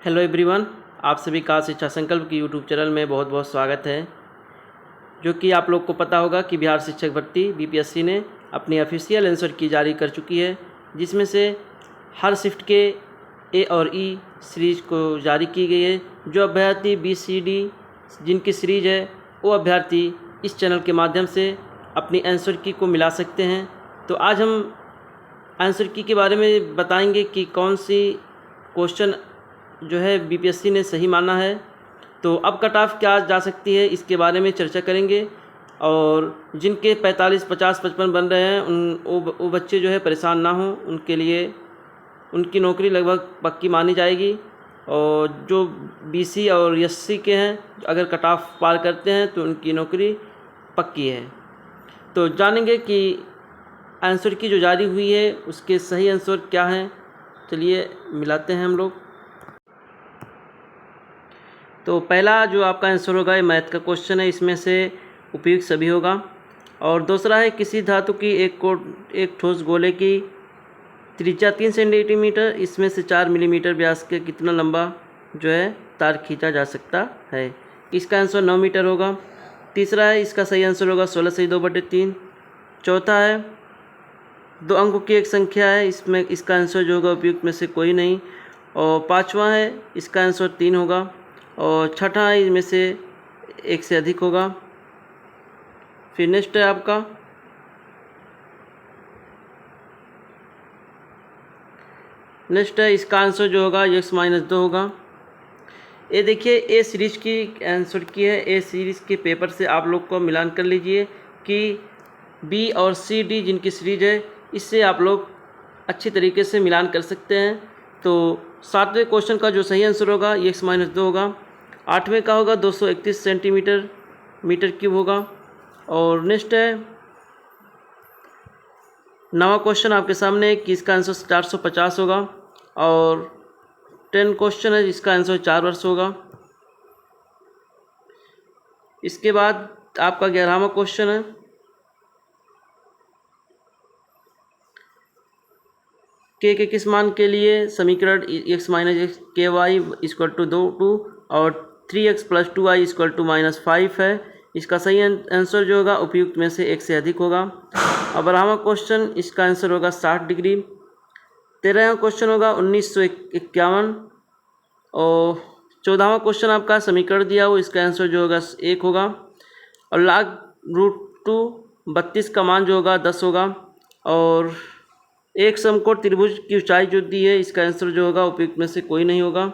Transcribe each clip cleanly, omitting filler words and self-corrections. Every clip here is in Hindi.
हेलो एवरीवन, आप सभी का शिक्षा संकल्प की यूट्यूब चैनल में बहुत बहुत स्वागत है। जो कि आप लोग को पता होगा कि बिहार शिक्षक भर्ती बीपीएससी ने अपनी ऑफिशियल आंसर की जारी कर चुकी है, जिसमें से हर शिफ्ट के ए और ई सीरीज को जारी की गई है। जो अभ्यर्थी बी सी डी जिनकी सीरीज है वो अभ्यर्थी इस चैनल के माध्यम से अपनी आंसर की को मिला सकते हैं। तो आज हम आंसर की के बारे में बताएंगे कि कौन सी क्वेश्चन जो है बीपीएससी ने सही माना है। तो अब कट ऑफ क्या जा सकती है इसके बारे में चर्चा करेंगे। और जिनके 45, 50, 55 बन रहे हैं वो बच्चे जो है परेशान ना हों, उनके लिए उनकी नौकरी लगभग पक्की मानी जाएगी। और जो बीसी और एससी के हैं, अगर कट ऑफ पार करते हैं तो उनकी नौकरी पक्की है। तो जानेंगे कि आंसर की जो जारी हुई है उसके सही आंसर क्या हैं। चलिए मिलाते हैं हम लोग। तो पहला जो आपका आंसर होगा ये मैथ का क्वेश्चन है, इसमें से उपयुक्त सभी होगा। और दूसरा है किसी धातु की एक ठोस गोले की त्रिज्या 3 सेंटीमीटर, इसमें से 4 मिलीमीटर व्यास के कितना लंबा जो है तार खींचा जा सकता है। इसका आंसर 9 मीटर होगा। तीसरा है इसका सही आंसर होगा 16 सही 2/3। चौथा है 2 अंकों की एक संख्या है, इसमें इसका आंसर जो होगा उपयुक्त में से कोई नहीं। और पाँचवा है इसका आंसर 3 होगा। और छठा है इसमें से एक से अधिक होगा। फिर नेक्स्ट है आपका इसका आंसर जो होगा x-2 होगा। ये देखिए ए सीरीज की आंसर की है। ए सीरीज के पेपर से आप लोग को मिलान कर लीजिए कि बी और सी डी जिनकी सीरीज है, इससे आप लोग अच्छी तरीके से मिलान कर सकते हैं। तो 7वें क्वेश्चन का जो सही आंसर होगा ये x-2 होगा। 8वें का होगा 231 सेंटीमीटर मीटर क्यूब होगा। और नेक्स्ट है 9वां क्वेश्चन आपके सामने है कि इसका आंसर 450 होगा। और 10 क्वेश्चन है जिसका आंसर 4 वर्ष होगा। इसके बाद आपका 11वां क्वेश्चन है के किस मान के लिए समीकरण x-ky इक्वल टू 2 और 3x + 2y इक्वल टू -5 है। इसका सही आंसर जो होगा उपयुक्त में से एक से अधिक होगा। और 12वां क्वेश्चन इसका आंसर होगा 60 डिग्री। 13वां क्वेश्चन होगा 1951। और 14वां क्वेश्चन आपका समीकरण दिया हो, इसका आंसर जो होगा 1 होगा। और log√2 32 का मान जो होगा 10 होगा। और एक समकोण त्रिभुज की ऊंचाई जो दी है, इसका आंसर जो होगा उपयुक्त में से कोई नहीं होगा।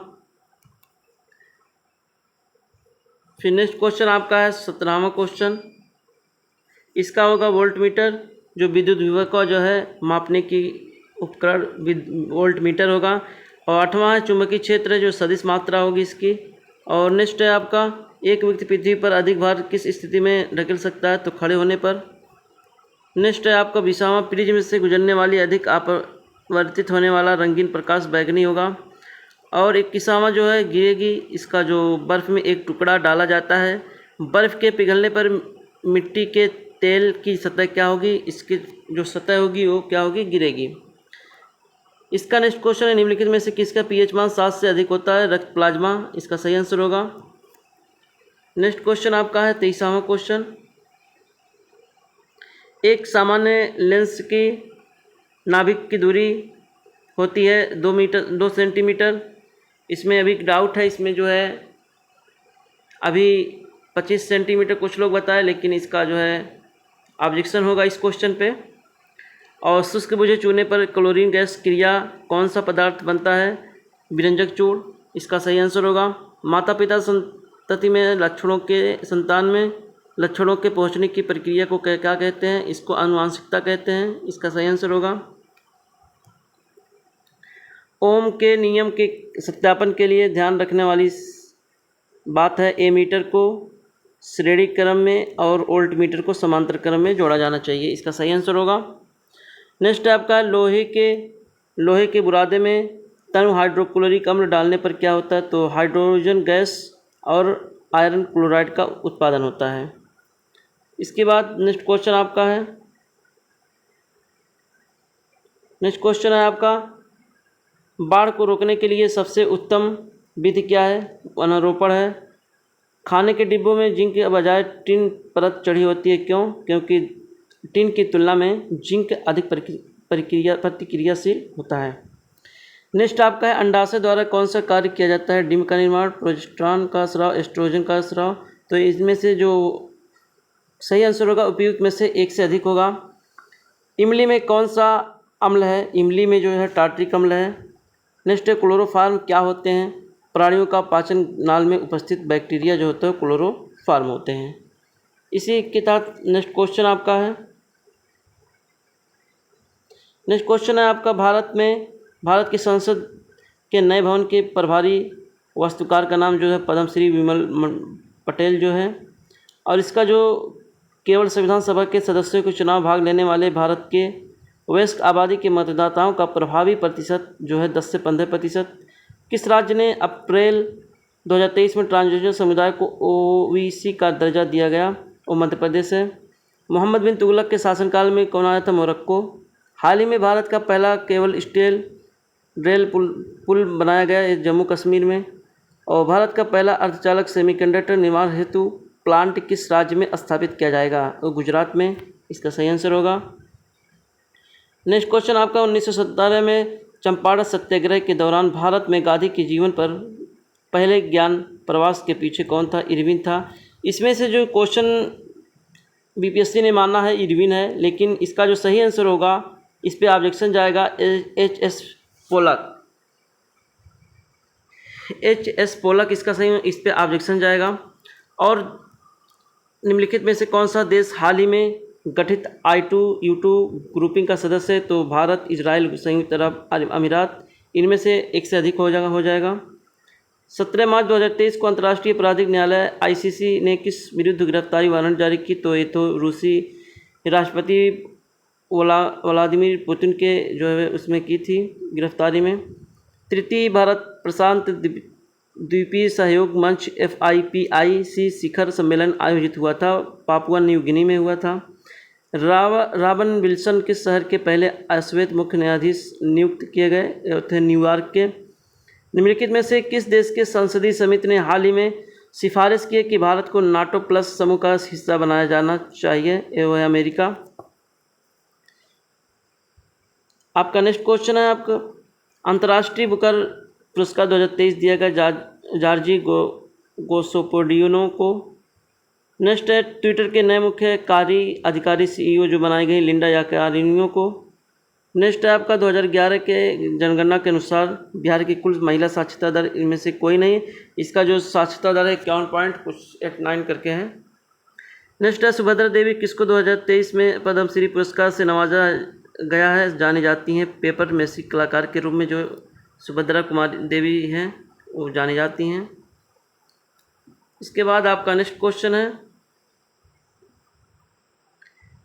फिर नेक्स्ट क्वेश्चन आपका है 17वां क्वेश्चन। इसका होगा वोल्ट मीटर, जो विद्युत विभव का जो है मापने की उपकरण वोल्ट मीटर होगा। और 8वां है चुंबकीय क्षेत्र, जो सदिश मात्रा होगी इसकी। और नेक्स्ट है आपका एक व्यक्ति पृथ्वी पर अधिक भार किस स्थिति में ढकेल सकता है, तो खड़े होने पर। नेक्स्ट है आपका 20वां प्रिज्म से गुजरने वाली अधिक अपवर्तित होने वाला रंगीन प्रकाश बैगनी होगा। और 21वां जो है गिरेगी, इसका जो बर्फ़ में एक टुकड़ा डाला जाता है, बर्फ़ के पिघलने पर मिट्टी के तेल की सतह क्या होगी, इसकी जो सतह होगी वो क्या होगी, गिरेगी। इसका नेक्स्ट क्वेश्चन है निम्नलिखित में से किसका पीएच मान 7 से अधिक होता है, रक्त प्लाज्मा। इसका सही आंसर होगा। नेक्स्ट क्वेश्चन आपका है 23वां क्वेश्चन। एक सामान्य लेंस की नाभिक की दूरी होती है 2 सेंटीमीटर। इसमें अभी डाउट है, इसमें जो है अभी 25 सेंटीमीटर कुछ लोग बताए, लेकिन इसका जो है ऑब्जेक्शन होगा इस क्वेश्चन पे। और शुष्क बुझे चूने पर क्लोरीन गैस क्रिया कौन सा पदार्थ बनता है, विरंजक चूर्ण। इसका सही आंसर होगा। माता पिता संतति में संतान में लक्षणों के पहुंचने की प्रक्रिया को क्या कहते हैं, इसको आनुवांशिकता कहते हैं। इसका सही आंसर होगा। ओम के नियम के सत्यापन के लिए ध्यान रखने वाली बात है ए मीटर को श्रेणी क्रम में और वोल्ट मीटर को समांतर क्रम में जोड़ा जाना चाहिए। इसका सही आंसर होगा। नेक्स्ट है आपका लोहे के बुरादे में तरल हाइड्रोक्लोरिक अम्ल डालने पर क्या होता है, तो हाइड्रोजन गैस और आयरन क्लोराइड का उत्पादन होता है। इसके बाद नेक्स्ट क्वेश्चन आपका बाढ़ को रोकने के लिए सबसे उत्तम विधि क्या है? वनारोपण है। खाने के डिब्बों में जिंक के बजाय टिन परत चढ़ी होती है, क्यों? क्योंकि टिन की तुलना में जिंक अधिक प्रतिक्रियाशील होता है। नेक्स्ट आपका है, अंडाशय द्वारा कौन सा कार्य किया जाता है? डिम्ब का निर्माण, प्रोजेस्टेरॉन का स्राव, एस्ट्रोजन का स्राव। तो इसमें से जो सही आंसर होगा उपयुक्त में से एक से अधिक होगा। इमली में कौन सा अम्ल है? इमली में जो है टार्ट्रिक अम्ल है। नेक्स्ट है, क्लोरोफार्म क्या होते हैं? प्राणियों का पाचन नाल में उपस्थित बैक्टीरिया जो होते हैं क्लोरोफार्म होते हैं। इसी के साथ नेक्स्ट क्वेश्चन आपका है, नेक्स्ट क्वेश्चन है आपका, भारत की संसद के नए भवन के प्रभारी वास्तुकार का नाम जो है पद्मश्री विमल पटेल जो है। और इसका जो केवल संविधान सभा के सदस्यों के चुनाव भाग लेने वाले भारत के वयस्क आबादी के मतदाताओं का प्रभावी प्रतिशत जो है 10 से 15%। किस राज्य ने अप्रैल 2023 में ट्रांसजेंडर समुदाय को ओबीसी का दर्जा दिया गया? वो मध्य प्रदेश है। मोहम्मद बिन तुगलक के शासनकाल में कौन आया था? मोरक्को। हाल ही में भारत का पहला केबल स्टील रेल पुल बनाया गया है जम्मू कश्मीर में। और भारत का पहला अर्धचालक सेमीकंडक्टर निर्माण हेतु प्लांट किस राज्य में स्थापित किया जाएगा? तो गुजरात में इसका सही आंसर होगा। नेक्स्ट क्वेश्चन आपका, 1917 में चंपारण सत्याग्रह के दौरान भारत में गांधी के जीवन पर पहले ज्ञान प्रवास के पीछे कौन था? इरविन था। इसमें से जो क्वेश्चन बीपीएससी ने माना है इरविन है, लेकिन इसका जो सही आंसर होगा इस पे ऑब्जेक्शन जाएगा एच.एस. पोलक। एच.एस. पोलक इसका सही, इस पे ऑब्जेक्शन जाएगा। और निम्नलिखित में से कौन सा देश हाल ही में गठित I2U2 ग्रुपिंग का सदस्य है? तो भारत, इजराइल, संयुक्त अरब अमीरात। इनमें से एक से अधिक हो जाएगा। 17 मार्च 2023 को अंतर्राष्ट्रीय आपराधिक न्यायालय ICC ने किस विरुद्ध गिरफ्तारी वारंट जारी की? तो ये तो रूसी राष्ट्रपति व्लादिमीर पुतिन के जो है उसमें की थी गिरफ्तारी में। तृतीय भारत प्रशांत द्वीपीय सहयोग मंच FIPIC शिखर सम्मेलन आयोजित हुआ था, पापुआ न्यू गिनी में हुआ था। रॉबर्ट विल्सन किस शहर के पहले अश्वेत मुख्य न्यायाधीश नियुक्त किए गए थे? न्यूयॉर्क के। निम्नलिखित में से किस देश के संसदीय समिति ने हाल ही में सिफारिश की है कि भारत को नाटो प्लस समूह का हिस्सा बनाया जाना चाहिए? वो है अमेरिका। आपका नेक्स्ट क्वेश्चन है आपका, अंतर्राष्ट्रीय बुकर पुरस्कार 2023 दिया गया जॉर्जी गोसोपोडिनो को। नेक्स्ट है, ट्विटर के नए मुख्य कार्य अधिकारी CEO जो बनाई गई लिंडा याकारिनो को। नेक्स्ट है आपका, 2011 के जनगणना के अनुसार बिहार की कुल महिला साक्षरता दर इनमें से कोई नहीं। इसका जो साक्षरता दर है 51.89 करके है। नेक्स्ट है, सुभद्रा देवी किसको 2023 में पद्मश्री पुरस्कार से नवाजा गया है? जानी जाती हैं पेपर मैसी कलाकार के रूप में जो सुभद्रा कुमारी देवी हैं वो जानी जाती हैं। इसके बाद आपका नेक्स्ट क्वेश्चन है,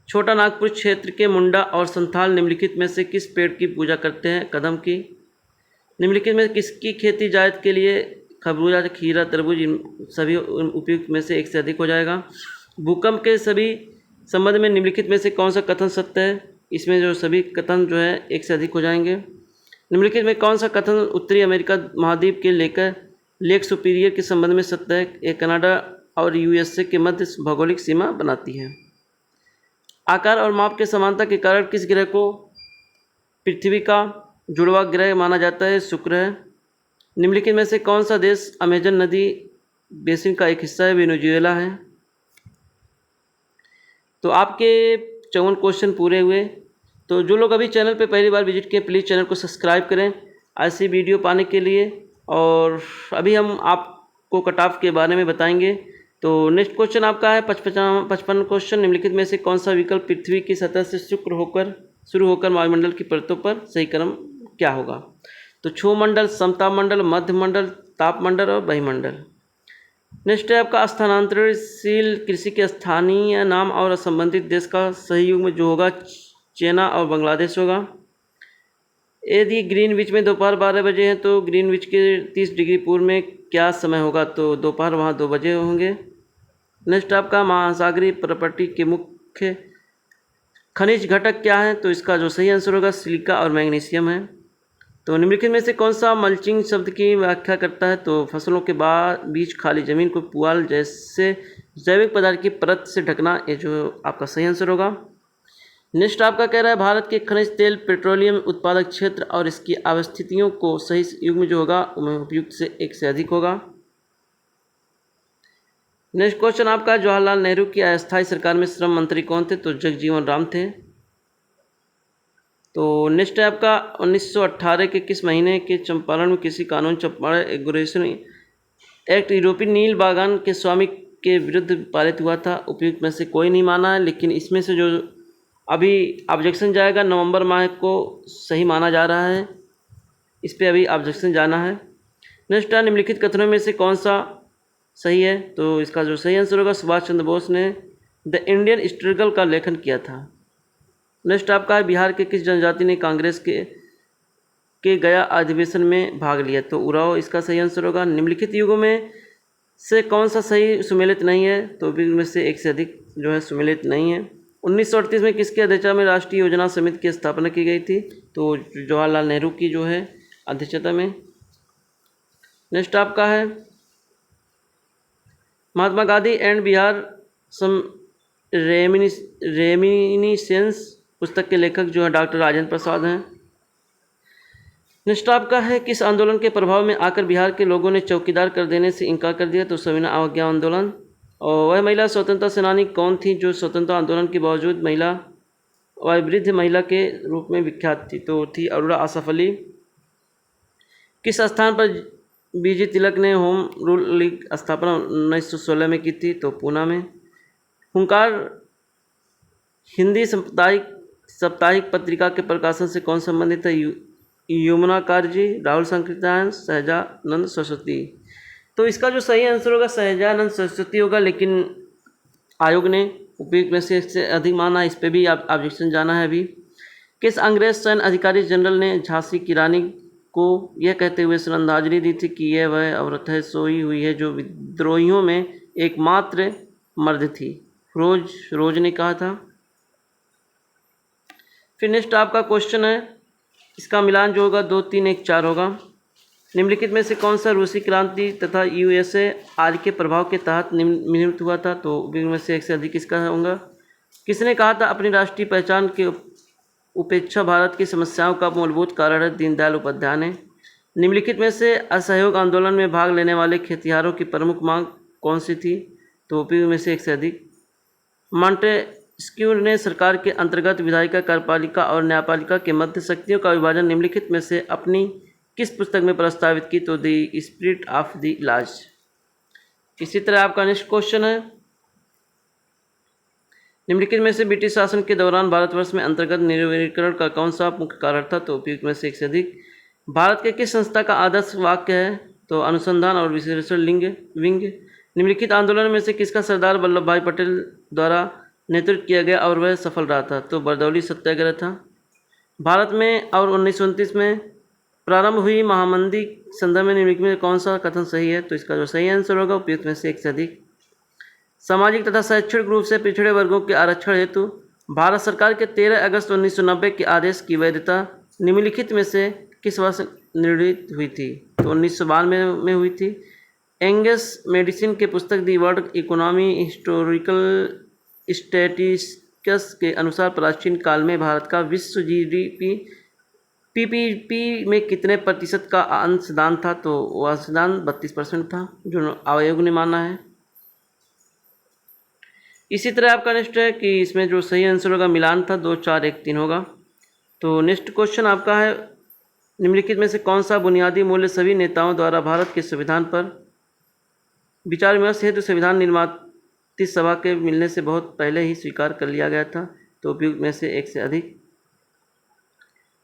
छोटा नागपुर क्षेत्र के मुंडा और संथाल निम्नलिखित में से किस पेड़ की पूजा करते हैं? कदम की। निम्नलिखित में किसकी खेती जायद के लिए? खरबूजा, खीरा, तरबूज, सभी उपयुक्त में से एक से अधिक हो जाएगा। भूकंप के सभी संबंध में निम्नलिखित में से कौन सा कथन सत्य है? इसमें जो सभी कथन जो है एक से अधिक हो जाएंगे। निम्नलिखित में कौन सा कथन उत्तरी अमेरिका महाद्वीप के लेकर लेक सुपीरियर के संबंध में सत्य है? ये कनाडा और USA के मध्य भौगोलिक सीमा बनाती है। आकार और माप के समानता के कारण किस ग्रह को पृथ्वी का जुड़वा ग्रह माना जाता है? शुक्र है। निम्नलिखित में से कौन सा देश अमेजन नदी बेसिन का एक हिस्सा है? वेनेजुएला है। तो आपके 54 क्वेश्चन पूरे हुए। तो जो लोग अभी चैनल पे पहली बार विजिट किए प्लीज़ चैनल को सब्सक्राइब करें ऐसी वीडियो पाने के लिए। और अभी हम आपको कट ऑफ के बारे में बताएंगे। तो नेक्स्ट क्वेश्चन आपका है 55 क्वेश्चन, निम्नलिखित में से कौन सा विकल्प पृथ्वी की सतह से शुरू होकर वायुमंडल की परतों पर सही क्रम क्या होगा? तो क्षोमंडल, समतापमंडल, मध्यमंडल, तापमंडल और वायुमंडल। नेक्स्ट है आपका स्थानांतरणशील कृषि के स्थानीय नाम और संबंधित देश का सही युग में जो होगा चाइना और बांग्लादेश होगा। यदि ग्रीनविच में दोपहर 12 बजे हैं तो ग्रीनविच के 30 डिग्री पूर्व में क्या समय होगा? तो दोपहर वहाँ 2 बजे होंगे। नेक्स्ट आपका महासागरीय प्रॉपर्टी के मुख्य खनिज घटक क्या हैं? तो इसका जो सही आंसर होगा सिलिका और मैग्नीशियम है। तो निम्नलिखित में से कौन सा मल्चिंग शब्द की व्याख्या करता है? तो फसलों के बाद बीच खाली जमीन को पुआल जैसे जैविक पदार्थ की परत से ढकना, ये जो आपका सही आंसर होगा। नेक्स्ट आपका कह रहा है भारत के खनिज तेल पेट्रोलियम उत्पादक क्षेत्र और इसकी अवस्थितियों को सही युग में जो होगा उनमें उपयुक्त से एक से अधिक होगा। नेक्स्ट क्वेश्चन आपका जवाहरलाल नेहरू की अस्थायी सरकार में श्रम मंत्री कौन थे? तो जगजीवन राम थे। तो नेक्स्ट है आपका 1918 के किस महीने के चंपारण में किसी कानून चंपारण एग्रेशन एक्ट यूरोपीय नील बागान के स्वामी के विरुद्ध पारित हुआ था? उपयुक्त में से कोई नहीं माना है, लेकिन इसमें से जो अभी ऑब्जेक्शन जाएगा नवंबर माह को सही माना जा रहा है, इस पर अभी ऑब्जेक्शन जाना है। नेक्स्ट है निम्नलिखित कथनों में से कौन सा सही है? तो इसका जो सही आंसर होगा सुभाष चंद्र बोस ने द इंडियन स्ट्रगल का लेखन किया था। नेक्स्ट आपका है बिहार के किस जनजाति ने कांग्रेस के गया अधिवेशन में भाग लिया? तो उराव इसका सही आंसर होगा। निम्नलिखित युगों में से कौन सा सही सुमेलित नहीं है? तो में से एक से अधिक जो है सुमेलित नहीं है। 1938 में किसकी अध्यक्षता में राष्ट्रीय योजना समिति की स्थापना की गई थी? तो जवाहरलाल नेहरू की जो है अध्यक्षता में। नेक्स्ट आपका है Mahatma Gandhi and Bihar some reminiscences पुस्तक के लेखक जो है डॉक्टर राजेंद्र प्रसाद हैं। नेक्स्ट आपका है किस आंदोलन के प्रभाव में आकर बिहार के लोगों ने चौकीदार कर देने से इनकार कर दिया? तो सविनय अवज्ञा आंदोलन। और वह महिला स्वतंत्रता सेनानी कौन थी जो स्वतंत्रता आंदोलन के बावजूद महिला व वृद्ध महिला के रूप में विख्यात थी? तो थी अरोड़ा आसफ अली। किस स्थान पर बीजी तिलक ने होम रूल लीग स्थापना 1916 में की थी? तो पूना में। हुंकार हिंदी साप्ताहिक पत्रिका के प्रकाशन से कौन संबंधित है? यमुनाकार जी, राहुल संकीर्तन, सहजानंद सरस्वती। तो इसका जो सही आंसर होगा सहजानंद सरस्वती होगा, लेकिन आयोग ने उपयुक्त में से अधिक माना, इस पर भी ऑब्जेक्शन जाना है अभी। किस अंग्रेज सैन्य अधिकारी जनरल ने झांसी की रानी को यह कहते हुए श्रद्धांजलि दी थी कि यह वह औरत है सोई हुई है जो विद्रोहियों में एकमात्र मर्द थी? रोज ने कहा था। फिर नेक्स्ट आपका क्वेश्चन है, इसका मिलान जो होगा 2, 3, 1, 4 होगा। निम्नलिखित में से कौन सा रूसी क्रांति तथा यूएसएआर के प्रभाव के तहत निर्मित हुआ था? तो में से एक से अधिक इसका होगा। किसने कहा था अपनी राष्ट्रीय पहचान के उपेक्षा भारत की समस्याओं का मूलभूत कारण है? दीनदयाल उपाध्याय ने। निम्नलिखित में से असहयोग आंदोलन में भाग लेने वाले खेतिहरों की प्रमुख मांग कौन सी थी? तो में से एक से अधिक। मॉन्टेस्क्यू ने सरकार के अंतर्गत विधायिका, कार्यपालिका और न्यायपालिका के मध्य शक्तियों का विभाजन निम्नलिखित में से अपनी किस पुस्तक में प्रस्तावित की? तो the spirit of the laws. इसी तरह आपका नेक्स्ट क्वेश्चन है, निम्नलिखित में से ब्रिटिश शासन के दौरान भारतवर्ष में अंतर्गत निरवैरीकरण का कौन सा मुख्य कारण था? तो उपयुक्त में से एक से अधिक। भारत के किस संस्था का आदर्श वाक्य है? तो अनुसंधान और विश्लेषण विंग। निम्नलिखित आंदोलन में से किसका सरदार वल्लभ भाई पटेल द्वारा नेतृत्व किया गया और वह सफल रहा था? तो बरदौली सत्याग्रह था। भारत में और 1929 में प्रारंभ हुई महामंदी संदर्भ में निम्नलिखित में कौन सा कथन सही है? तो इसका जो सही आंसर होगा उपयुक्त में से एक से अधिक। सामाजिक तथा शैक्षणिक रूप से पिछड़े वर्गों के आरक्षण हेतु भारत सरकार के 13 अगस्त 1990 के आदेश की वैधता निम्नलिखित में से किस वर्ष निर्धारित हुई थी? तो 1992 में हुई थी। एंगस मेडिसिन के पुस्तक the world economy historical statistics के अनुसार प्राचीन काल में भारत का विश्व जीडीपी पीपीपी में कितने प्रतिशत का अंशदान था? तो वह अंशदान 32% था, जो आयोग ने माना है। इसी तरह आपका नेक्स्ट है कि इसमें जो सही आंसर होगा मिलान था, 2, 4, 1, 3 होगा। तो नेक्स्ट क्वेश्चन आपका है, निम्नलिखित में से कौन सा बुनियादी मूल्य सभी नेताओं द्वारा भारत के संविधान पर विचार विमर्श हेतु संविधान निर्माती सभा के मिलने से बहुत पहले ही स्वीकार कर लिया गया था? तो उपयुक्त में से एक से अधिक।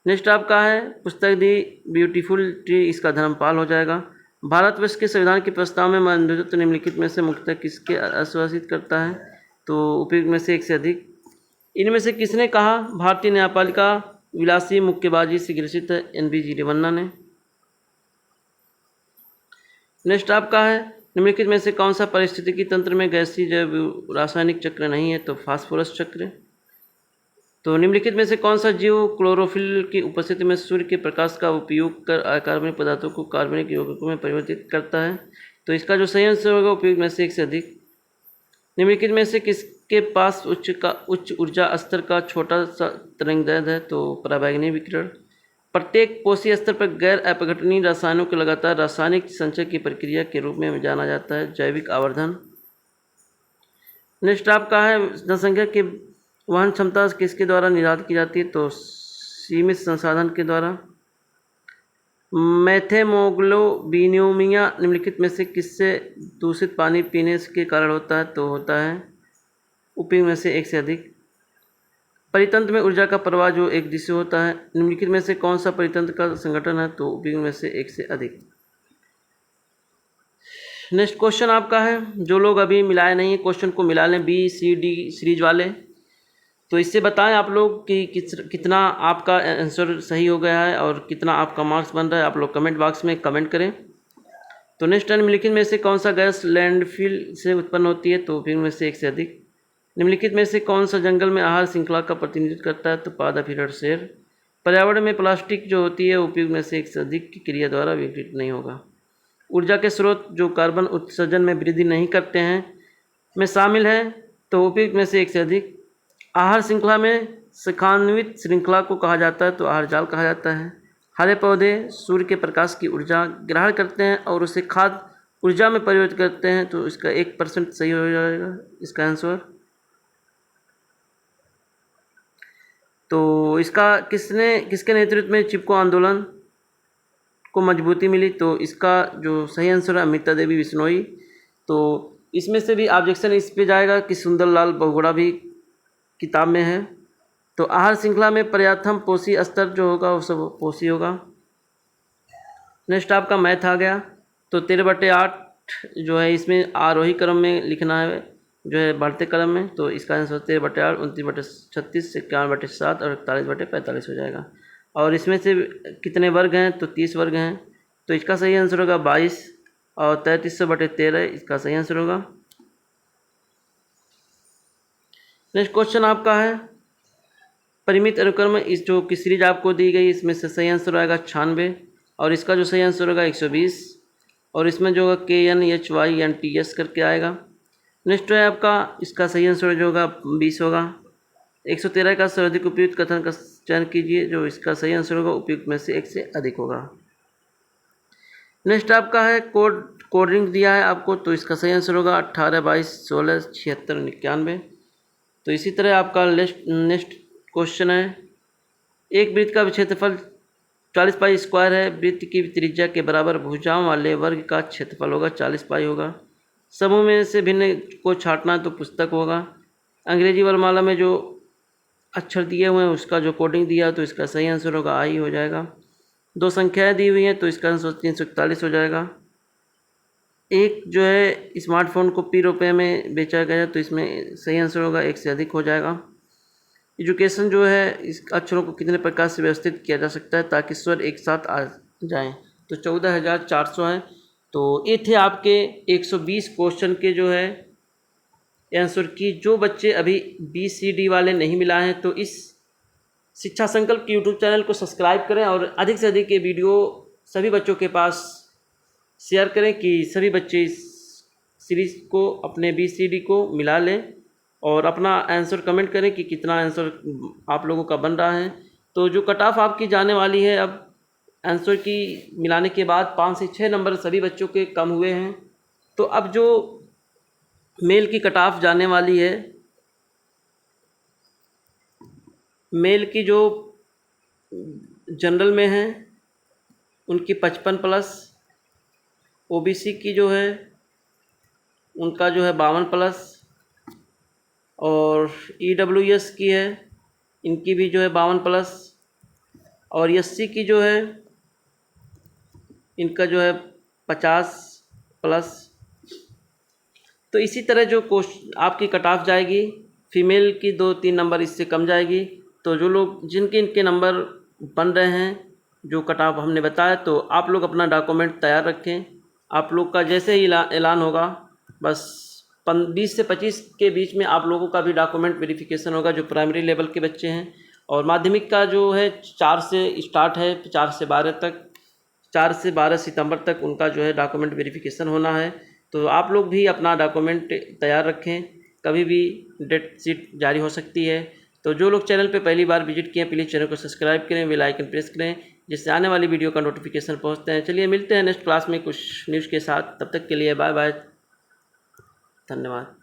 नेक्स्ट आपका है पुस्तक दी ब्यूटीफुल ट्री, इसका धर्मपाल हो जाएगा। भारतवर्ष के संविधान के प्रस्ताव में मंजूरी निम्नलिखित में से मुख्यतः किसके आश्वासित करता है? तो उपयुक्त में से एक से अधिक। इनमें से किसने कहा भारतीय न्यायपालिका विलासी मुक्केबाजी से ग्रसित है? NBG रेवन्ना ने। नेक्स्ट आपका है, निम्नलिखित में से कौन सा पारिस्थितिकी तंत्र में गैसीय जैव रासायनिक चक्र नहीं है? तो फास्फोरस चक्र। तो निम्नलिखित में से कौन सा जीव क्लोरोफिल की उपस्थिति में सूर्य के प्रकाश का उपयोग कर अकार्बनिक पदार्थों को कार्बनिक यौगिकों में परिवर्तित करता है? तो इसका जो सही आंसर होगा उपयोग में से एक से अधिक। निम्नलिखित में से किसके पास उच्च ऊर्जा स्तर का छोटा सा तरंगदैर्घ्य है? तो पराबैंगनी विकिरण। प्रत्येक कोशीय स्तर पर गैर अपघटनीय रसायनों के लगातार रासायनिक संचय की प्रक्रिया के रूप में जाना जाता है जैविक आवर्धन। नेक्स्ट आपका है जनसंख्या की वहन क्षमता किसके द्वारा निर्धारित की जाती है? तो सीमित संसाधन के द्वारा। मैथेमोग्लोबिनोमिया निम्नलिखित में से किससे दूषित पानी पीने के कारण होता है? तो होता है उपयोग में से एक से अधिक। परितंत्र में ऊर्जा का प्रवाह जो एक दिशा होता है, निम्नलिखित में से कौन सा परितंत्र का संगठन है? तो उपयोग में से एक से अधिक। नेक्स्ट क्वेश्चन आपका है, जो लोग अभी मिलाए नहीं है क्वेश्चन को मिला लें, बी सी डी सीरीज वाले, तो इससे बताएं आप लोग कि कितना आपका आंसर सही हो गया है और कितना आपका मार्क्स बन रहा है। आप लोग कमेंट बॉक्स में कमेंट करें। तो नेक्स्ट निम्नलिखित में से कौन सा गैस लैंडफिल से उत्पन्न होती है? तो उपयोग में से एक से अधिक। निम्नलिखित में से कौन सा जंगल में आहार श्रृंखला का प्रतिनिधित्व करता है? तो पादप हिरण शेर। पर्यावरण में प्लास्टिक जो होती है उपयोग में से एक से अधिक की क्रिया द्वारा विघटित नहीं होगा। ऊर्जा के स्रोत जो कार्बन उत्सर्जन में वृद्धि नहीं करते हैं में शामिल है, तो उपयोग में से एक से अधिक। आहार श्रृंखला में शिखान्वित श्रृंखला को कहा जाता है, तो आहार जाल कहा जाता है। हरे पौधे सूर्य के प्रकाश की ऊर्जा ग्रहण करते हैं और उसे खाद्य ऊर्जा में परिवर्तित करते हैं, तो इसका 1% सही हो जाएगा इसका आंसर। तो इसका किसके नेतृत्व में चिपको आंदोलन को मजबूती मिली? तो इसका जो सही आंसर है अमृता देवी बिश्नोई। तो इसमें से भी ऑब्जेक्शन इस पे जाएगा कि सुंदरलाल बहुगुणा भी किताब में है। तो आहार श्रृंखला में प्रथम पोषी स्तर जो होगा वो सब पोषी होगा। नेक्स्ट आपका मैथ आ गया। तो 13/8 जो है इसमें आरोही क्रम में लिखना है, जो है बढ़ते क्रम में। तो इसका आंसर 13/8, 29/36, 51/7 और 41/45 हो जाएगा। और इसमें से कितने वर्ग हैं? तो 30 वर्ग हैं। तो इसका सही आंसर होगा 22 और 33/13 इसका सही आंसर होगा। नेक्स्ट क्वेश्चन आपका है, परिमित अनुक्रम इस जो की सीरीज आपको दी गई इसमें से सही आंसर आएगा 96 और इसका जो सही आंसर होगा 120 और इसमें जो होगा KNHYNTS करके आएगा। नेक्स्ट है आपका, इसका सही आंसर जो होगा 20 होगा। 113 का सर्वाधिक उपयुक्त कथन का चयन कीजिए, जो इसका सही आंसर होगा उपयुक्त में से एक से अधिक होगा। नेक्स्ट आपका है कोड रिंग दिया है आपको, तो इसका सही आंसर होगा 18, 22, 16, 76, 91। तो इसी तरह आपका नेक्स्ट क्वेश्चन है, एक वृत्त का क्षेत्रफल 40 पाई स्क्वायर है, वृत्त की त्रिज्या के बराबर भुजाओं वाले वर्ग का क्षेत्रफल होगा 40 पाई होगा। समूह में से भिन्न को छांटना तो पुस्तक होगा। अंग्रेजी वर्णमाला में जो अक्षर दिए हुए हैं उसका जो कोडिंग दिया तो इसका सही आंसर होगा आई हो जाएगा। दो संख्याएं दी हुई हैं तो इसका आंसर 341 हो जाएगा। एक जो है स्मार्टफोन को P रुपये में बेचा गया तो इसमें सही आंसर होगा 1 से अधिक हो जाएगा। एजुकेशन जो है इस अक्षरों को कितने प्रकार से व्यवस्थित किया जा सकता है ताकि स्वर एक साथ आ जाएं? तो 14,400 है। तो ये थे आपके 120 क्वेश्चन के जो है आंसर की। जो बच्चे अभी BCD वाले नहीं मिला हैं तो इस शिक्षा संकल्प के यूट्यूब चैनल को सब्सक्राइब करें और अधिक से अधिक ये वीडियो सभी बच्चों के पास शेयर करें कि सभी बच्चे इस सीरीज़ को अपने BCD को मिला लें और अपना आंसर कमेंट करें कि कितना आंसर आप लोगों का बन रहा है। तो जो कट ऑफ आपकी जाने वाली है अब आंसर की मिलाने के बाद 5 से 6 नंबर सभी बच्चों के कम हुए हैं। तो अब जो मेल की कट ऑफ जाने वाली है, मेल की जो जनरल में है उनकी 55+, OBC की जो है उनका जो है 52+, और EWS की है इनकी भी जो है 52+, और SC की जो है इनका जो है 50+। तो इसी तरह जो आपकी कट ऑफ जाएगी, फीमेल की 2-3 नंबर इससे कम जाएगी। तो जो लोग जिनके इनके नंबर बन रहे हैं जो कट ऑफ हमने बताया, तो आप लोग अपना डॉक्यूमेंट तैयार रखें। आप लोग का जैसे ही ऐलान होगा बस 20 से 25 के बीच में आप लोगों का भी डॉक्यूमेंट वेरिफिकेशन होगा जो प्राइमरी लेवल के बच्चे हैं। और माध्यमिक का जो है 4 से स्टार्ट है, 4 से 12 तक, 4 से 12 सितंबर तक उनका जो है डॉक्यूमेंट वेरिफिकेशन होना है। तो आप लोग भी अपना डॉक्यूमेंट तैयार रखें, कभी भी डेट शीट जारी हो सकती है। तो जो लोग चैनल पे पहली बार विजिट किए प्लीज़ चैनल को सब्सक्राइब करें, बेल आइकन प्रेस करें, जिससे आने वाली वीडियो का नोटिफिकेशन पहुंचते हैं। चलिए मिलते हैं नेक्स्ट क्लास में कुछ न्यूज़ के साथ, तब तक के लिए बाय बाय, धन्यवाद।